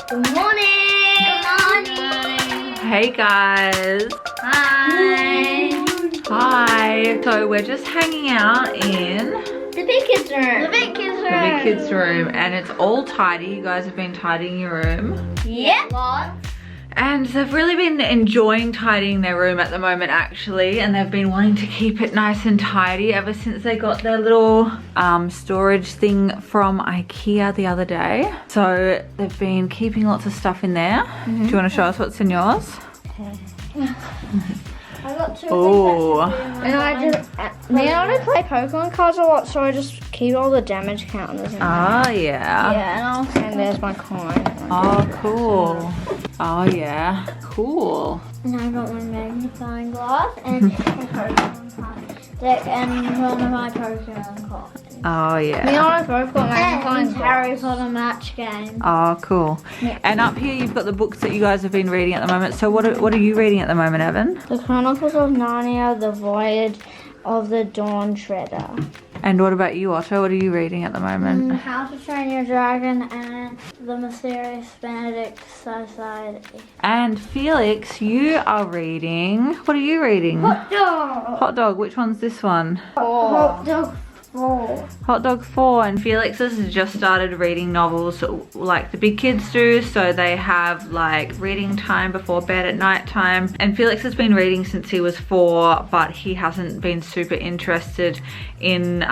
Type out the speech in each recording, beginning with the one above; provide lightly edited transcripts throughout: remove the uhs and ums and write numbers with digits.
Good morning. Good morning. Hey guys. Hi. Hi. So we're just hanging out in the big kids room. The big kids room. the big kids room, and it's all tidy. You guys have been tidying your room. Yeah. Lots. And they've really been enjoying tidying their room at the moment actually, and they've been wanting to keep it nice and tidy ever since they got their little storage thing from IKEA the other day. So they've been keeping lots of stuff in there. Do you want to show us what's in yours? I got two. Oh. And I just, me and I play Pokemon cards a lot, so I just keep all the damage counters in there. Oh yeah. Yeah, and there's my coin. Oh cool. Oh yeah. Cool. And I got my magnifying glass and a Pokemon card deck and one of my Pokemon cards. Oh Me yeah. and I both got magnifying And Harry glass. Potter match game. Oh cool. Yeah. And up here you've got the books that you guys have been reading at the moment. So what are you reading at the moment, Evan? The Chronicles of Narnia, The Voyage of the Dawn Treader. And what about you, Otto? What are you reading at the moment? How to Train Your Dragon and The Mysterious Benedict Society. And Felix, you are reading. What are you reading? Hot dog. Hot Dog. Which one's this one? Hot dog 4. Hot Dog 4. And Felix has just started reading novels like the big kids do. So they have like reading time before bed at night time. And Felix has been reading since he was 4, but he hasn't been super interested in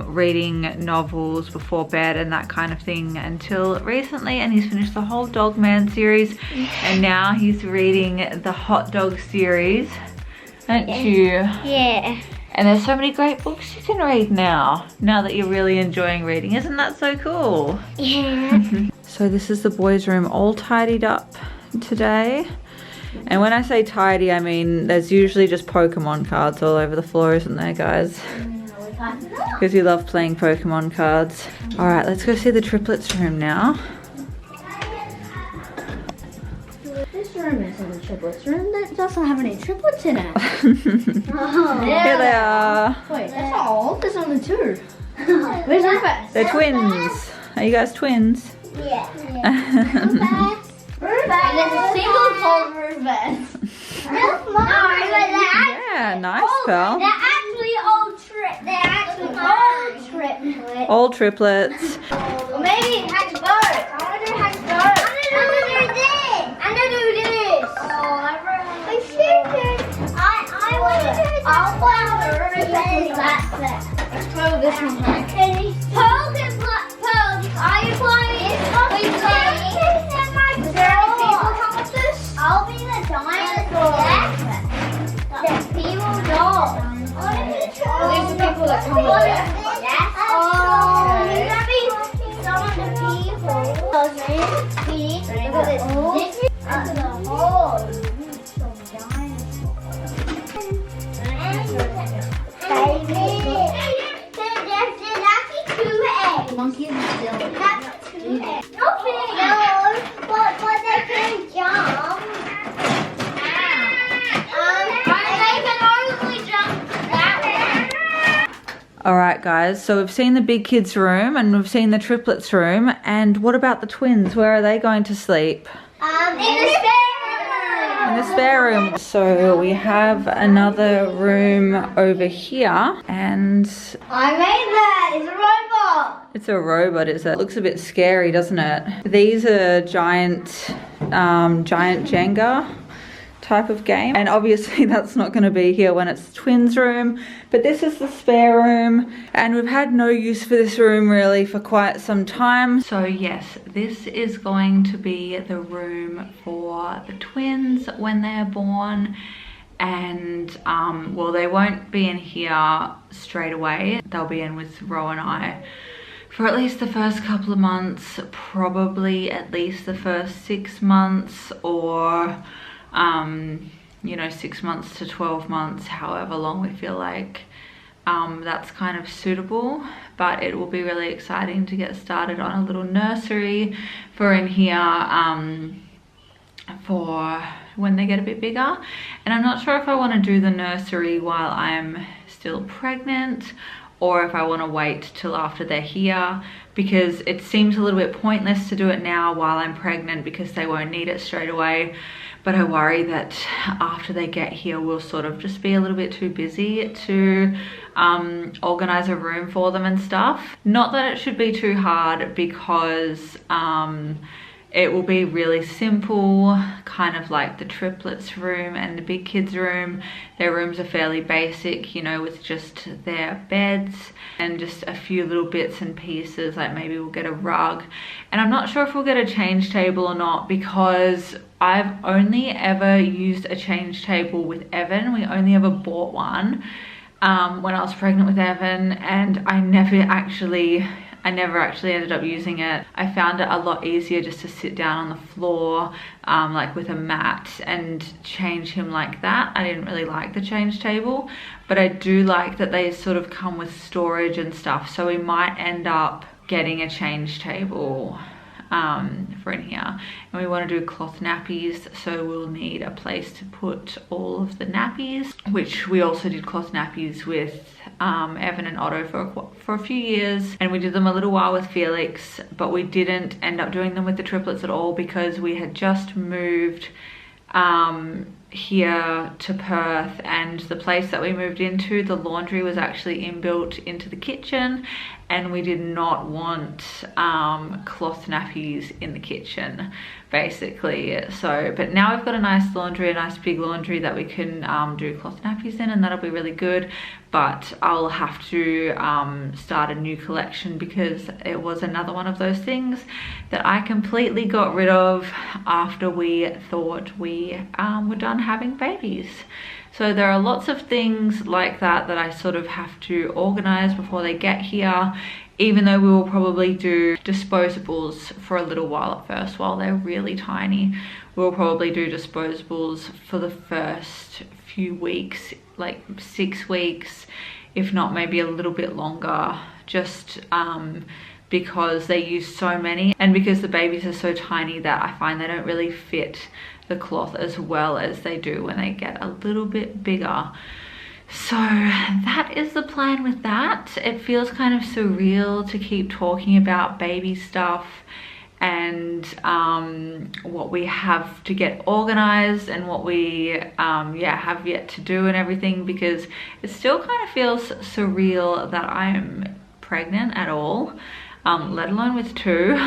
reading novels before bed and that kind of thing until recently. And he's finished the whole Dog Man series. And now he's reading the Hot Dog series. Aren't you? Yeah. And there's so many great books you can read now that you're really enjoying reading. Isn't that so cool? Yeah. So this is the boys' room all tidied up today. And when I say tidy, I mean there's usually just Pokemon cards all over the floor, isn't there, guys? Because you love playing Pokemon cards. All right, let's go see the triplets room now. This room isn't a triplets room. That doesn't have any triplets in it. Here they are. Wait, that's not all. There's only 2. Where's Rufus? They're twins. Are you guys twins? Yeah. Rufus. And there's a single called Rufus. That's mine. Yeah, nice, pal. They're actually all triplets. All triplets. Or maybe Hack's boat. I want to do Hack's boat. I want to do this. I want to do this. I should. I want to do this. I'll play the Rufus backpack. Let's throw this one back. Pearl can play. Pearl, are you playing? Is there any people come with this? I'll be the dinosaur. The people dog. These are people that come with it. Yes. Oh, you're gonna be some of the people. Look at this. This is the hole. Baby. There's actually 2 eggs. Monkeys are still. That's 2 eggs. Okay. No, but they can jump. They can only jump that way. All right, guys, so we've seen the big kids room and we've seen the triplets room. And what about the twins? Where are they going to sleep? In the spare room. In the spare room. So we have another room over here, and I made that. It's a robot. it's a robot. It looks a bit scary, doesn't it? These are giant Jenga type of game, and obviously that's not going to be here when it's the twins room, but this is the spare room, and we've had no use for this room really for quite some time. So yes, this is going to be the room for the twins when they're born. And well, they won't be in here straight away. They'll be in with Ro and I for at least the first couple of months, probably at least the first 6 months, or you know, 6 months to 12 months, however long we feel like that's kind of suitable. But it will be really exciting to get started on a little nursery for in here for when they get a bit bigger. And I'm not sure if I want to do the nursery while I'm still pregnant or if I want to wait till after they're here, because it seems a little bit pointless to do it now while I'm pregnant because they won't need it straight away. But I worry that after they get here, we'll sort of just be a little bit too busy to organize a room for them and stuff. Not that it should be too hard, because it will be really simple, kind of like the triplets room and the big kids room. Their rooms are fairly basic, you know, with just their beds and just a few little bits and pieces, like maybe we'll get a rug. And I'm not sure if we'll get a change table or not, because I've only ever used a change table with Evan. We only ever bought one when I was pregnant with Evan, and I never actually ended up using it. I found it a lot easier just to sit down on the floor, like with a mat, and change him like that. I didn't really like the change table, but I do like that they sort of come with storage and stuff. So we might end up getting a change table for in here. And we want to do cloth nappies, so we'll need a place to put all of the nappies, which we also did cloth nappies with Evan and Otto for a few years, and we did them a little while with Felix, but we didn't end up doing them with the triplets at all because we had just moved here to Perth, and the place that we moved into, the laundry was actually inbuilt into the kitchen, and we did not want cloth nappies in the kitchen, basically. So, but now we've got a nice laundry, a nice big laundry that we can do cloth nappies in, and that'll be really good. But I'll have to start a new collection, because it was another one of those things that I completely got rid of after we thought we were done having babies. So there are lots of things like that that I sort of have to organize before they get here, even though we will probably do disposables for a little while at first while they're really tiny. We'll probably do disposables for the first few weeks, like 6 weeks, if not maybe a little bit longer, just because they use so many, and because the babies are so tiny that I find they don't really fit the cloth as well as they do when they get a little bit bigger. So that is the plan with that. It feels kind of surreal to keep talking about baby stuff and what we have to get organized and what we have yet to do and everything, because it still kind of feels surreal that I'm pregnant at all, let alone with 2.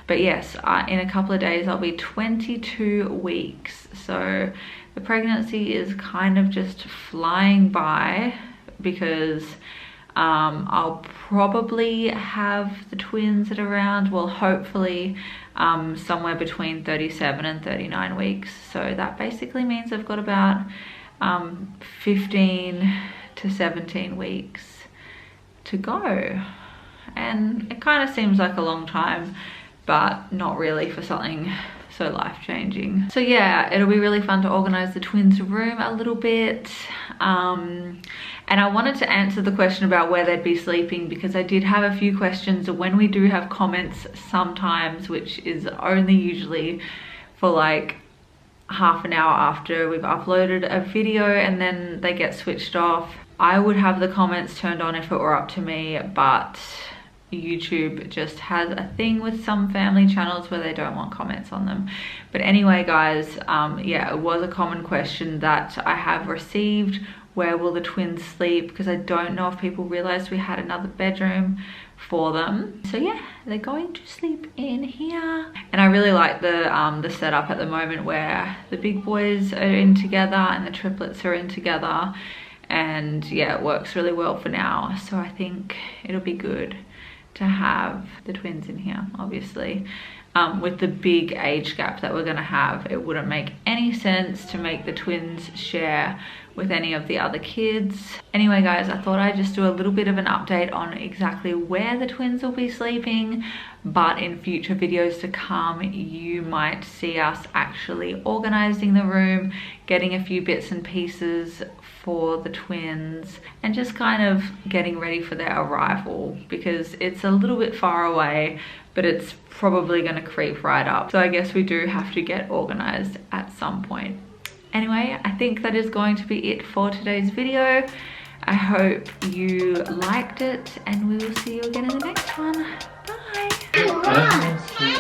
But yes, in a couple of days I'll be 22 weeks. So the pregnancy is kind of just flying by, because I'll probably have the twins at around, well, hopefully somewhere between 37 and 39 weeks. So that basically means I've got about 15 to 17 weeks to go. And it kind of seems like a long time, but not really for something so life-changing. So yeah, it'll be really fun to organize the twins' room a little bit. And I wanted to answer the question about where they'd be sleeping, because I did have a few questions when we do have comments sometimes, which is only usually for like half an hour after we've uploaded a video, and then they get switched off. I would have the comments turned on if it were up to me, but YouTube just has a thing with some family channels where they don't want comments on them. But anyway, guys, yeah, it was a common question that I have received. Where will the twins sleep? Because I don't know if people realized we had another bedroom for them. So yeah, they're going to sleep in here. And I really like the setup at the moment, where the big boys are in together and the triplets are in together. And yeah, it works really well for now. So I think it'll be good to have the twins in here. Obviously, with the big age gap that we're gonna have, it wouldn't make any sense to make the twins share with any of the other kids. Anyway, guys, I thought I'd just do a little bit of an update on exactly where the twins will be sleeping, but in future videos to come, you might see us actually organizing the room, getting a few bits and pieces for the twins, and just kind of getting ready for their arrival, because it's a little bit far away, but it's probably going to creep right up. So I guess we do have to get organized at some point. Anyway, I think that is going to be it for today's video. I hope you liked it, and we will see you again in the next one. Bye. Bye.